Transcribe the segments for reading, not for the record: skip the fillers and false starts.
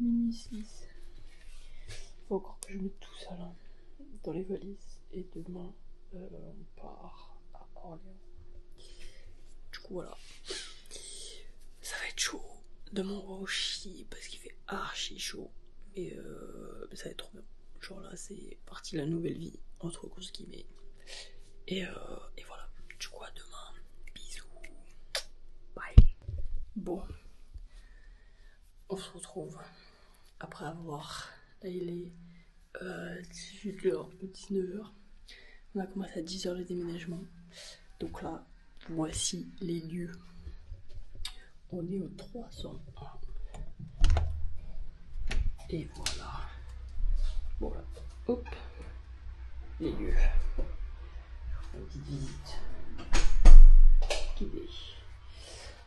Mini 6. Faut encore que je mette tout ça là dans les valises. Et demain, on part à Orléans. Du coup, voilà. Ça va être chaud. Demain, on va au Chili parce qu'il fait archi chaud. Et ça va être trop bien. Genre là, c'est parti la nouvelle vie, entre grosses guillemets. Et voilà. Du coup, à demain. Bisous. Bye. Bon. On se retrouve après avoir. Là, il est 18h ou 19h. On a commencé à 10h les déménagements. Donc là, voici les lieux. On est au 301. Et voilà. Voilà. Hop. Les lieux. Une petite visite guidée.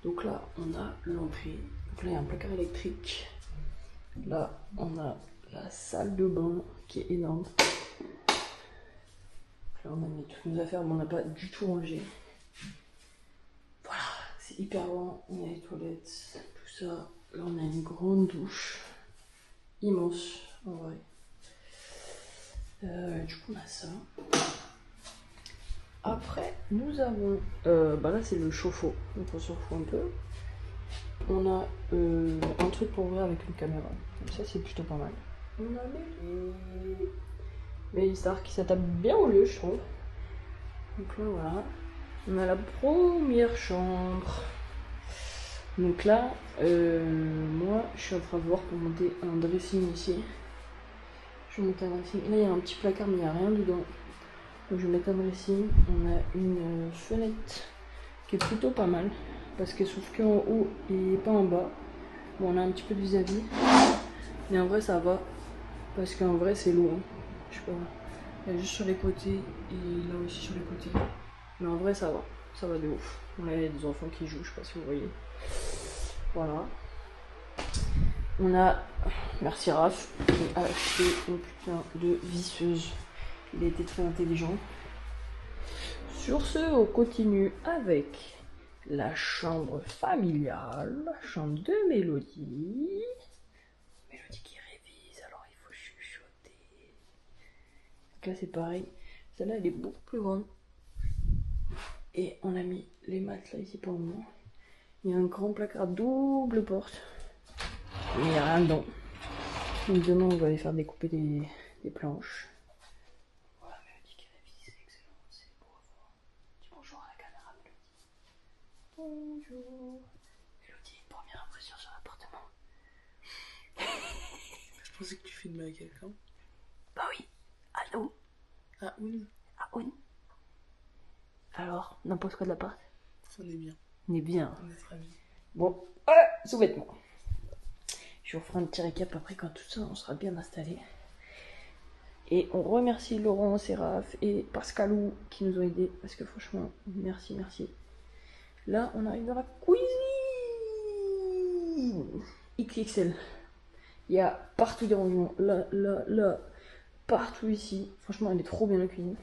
Donc là, on a l'entrée. Donc là, il y a un placard électrique. Là, on a la salle de bain qui est énorme. Là, on a mis toutes nos affaires, mais on n'a pas du tout rangé. Voilà, c'est hyper grand. On a les toilettes, tout ça. Là, on a une grande douche. Immense, en vrai. Du coup, on a ça. Après, nous avons... là, c'est le chauffe-eau. Donc, on s'en fout un peu. On a un truc pour ouvrir avec une caméra. Donc ça, c'est plutôt pas mal. On a les stars qui s'attaquent bien au lieu, je trouve. Donc là, voilà. On a la première chambre. Donc là, moi, je suis en train de voir pour monter un dressing ici. Je vais monter un dressing. Là, il y a un petit placard, mais il n'y a rien dedans. Donc je vais mettre un dressing. On a une fenêtre qui est plutôt pas mal. Parce que sauf qu'en haut et pas en bas. Bon, on a un petit peu de vis-à-vis. Mais en vrai, ça va. Parce qu'en vrai, c'est lourd. Je sais pas. Il y a juste sur les côtés et là aussi sur les côtés. Mais en vrai, ça va. Ça va de ouf. Là, il y a des enfants qui jouent, je sais pas si vous voyez. Voilà. On a, merci Raph, qui a acheté une putain de visseuse. Il a été très intelligent. Sur ce, on continue avec la chambre familiale, chambre de Mélodie. Mélodie qui révise, alors il faut chuchoter. Donc là, c'est pareil. Celle-là, elle est beaucoup plus grande. Et on a mis les matelas ici pour le moment. Il y a un grand placard double porte. Mais il n'y a rien dedans. Donc demain, on va aller faire découper des planches. Voilà, Mélodie qui révise, c'est excellent. C'est beau à voir. Dis bonjour à la caméra, Mélodie. Bonjour. Mélodie, une première impression sur l'appartement. Je pensais que tu filmais avec quelqu'un. Bah oui. Allô. Ah oui. Ah oui. Alors, n'importe quoi de l'appart. On est bien. On est bien. On est très bien. Bon, sous-vêtements. Je vous ferai un petit récap après quand tout ça, on sera bien installé. Et on remercie Laurent, Séraph et Pascalou qui nous ont aidés. Parce que franchement, merci, merci. Là, on arrive dans la cuisine. XXL. Il y a partout des rangements. Là. Partout ici. Franchement, elle est trop bien la cuisine.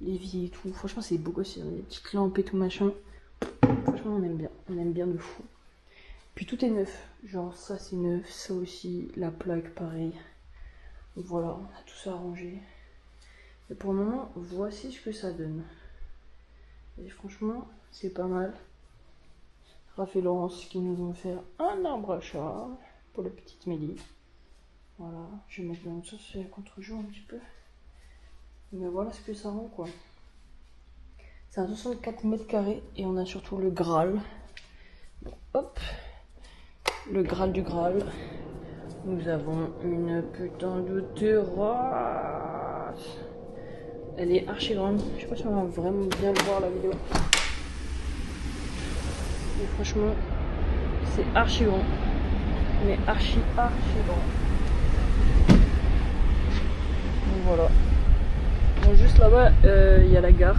L'évier et tout, franchement c'est beau gosse, il y a des petites lampes et tout machin. Franchement on aime bien de fou. Puis tout est neuf, genre ça c'est neuf, ça aussi, la plaque pareil. Donc voilà, on a tout ça arrangé. Et pour le moment, voici ce que ça donne. Et franchement, c'est pas mal. Raph et Laurence qui nous ont fait un arbre à chat pour la petite Mélie. Voilà, je vais mettre dans le sens contre-jour un petit peu. Mais voilà ce que ça rend quoi. C'est un 64 mètres carrés et on a surtout le Graal. Bon, hop. Le Graal du Graal. Nous avons une putain de terrasse. Elle est archi grande. Je sais pas si on va vraiment bien le voir la vidéo. Mais franchement, c'est archi grand. Mais archi grand. Donc voilà. Bon, juste là-bas, il y a la gare.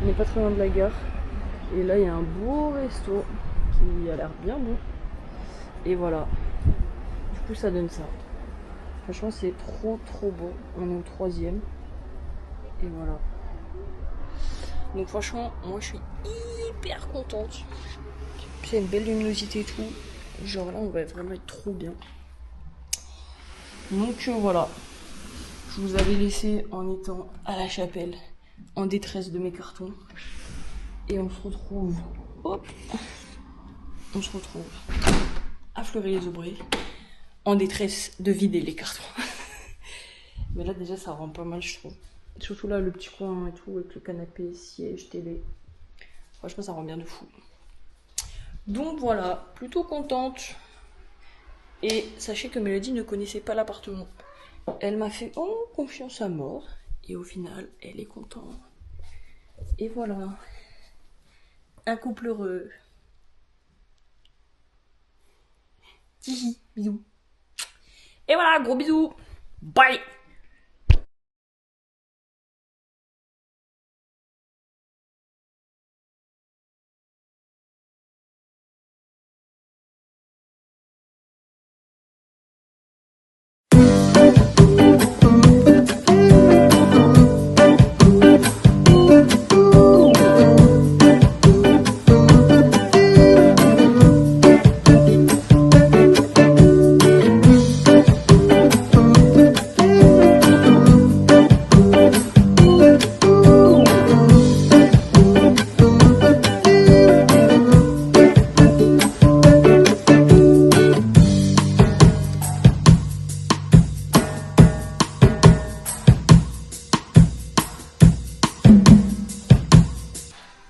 On n'est pas très loin de la gare. Et là, il y a un beau resto qui a l'air bien bon. Et voilà. Du coup, ça donne ça. Franchement, c'est trop beau. On est au 3e. Et voilà. Donc franchement, moi, je suis hyper contente. Puis il y a une belle luminosité et tout. Genre là, on va vraiment être trop bien. Donc voilà. Je vous avais laissé en étant à la chapelle, en détresse de mes cartons. Et on se retrouve... Hop. On se retrouve à Fleury-les-Aubrais, en détresse de vider les cartons. Mais là déjà ça rend pas mal je trouve. Surtout là le petit coin et tout avec le canapé, siège, télé. Franchement ça rend bien de fou. Donc voilà, plutôt contente. Et sachez que Mélodie ne connaissait pas l'appartement. Elle m'a fait confiance à mort. Et au final elle est contente. Et voilà. Un couple heureux. Tihi, bisous. Et voilà, gros bisous. Bye.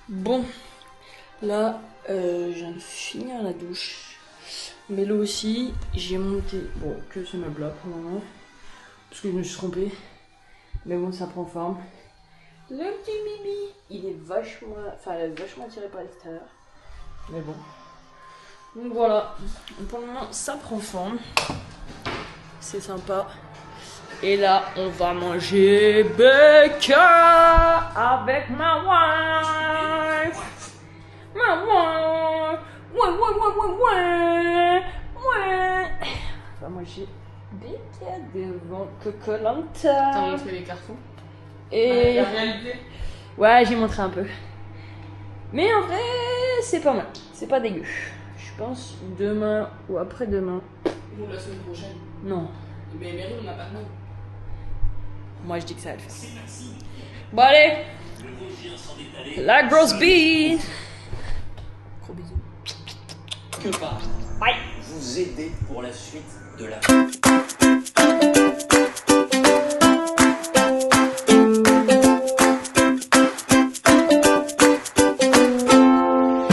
Bon, là, je viens de finir la douche. Mais là aussi, j'ai monté, bon, que ce meuble là pour le moment, parce que je me suis trompée. Mais bon, ça prend forme. Le petit Bibi, il est vachement, enfin, elle est vachement attirée par l'extérieur. Mais bon. Donc voilà, pour le moment, ça prend forme. C'est sympa. Et là, on va manger bacon avec ma wife. Ma wife. Ouais. On va manger bacon devant Kokolanta. T'as montré les cartons? Et la réalité? Ouais, j'ai montré un peu. Mais en vrai, c'est pas mal. C'est pas dégueu. Je pense demain ou après-demain. Ou la semaine prochaine. Non. Mais Mary, on n'a pas de nom. Moi, je dis que ça va le faire. Bon, allez. La grosse bise. Gros bisous. Que part Bye. vous aider pour la suite de la...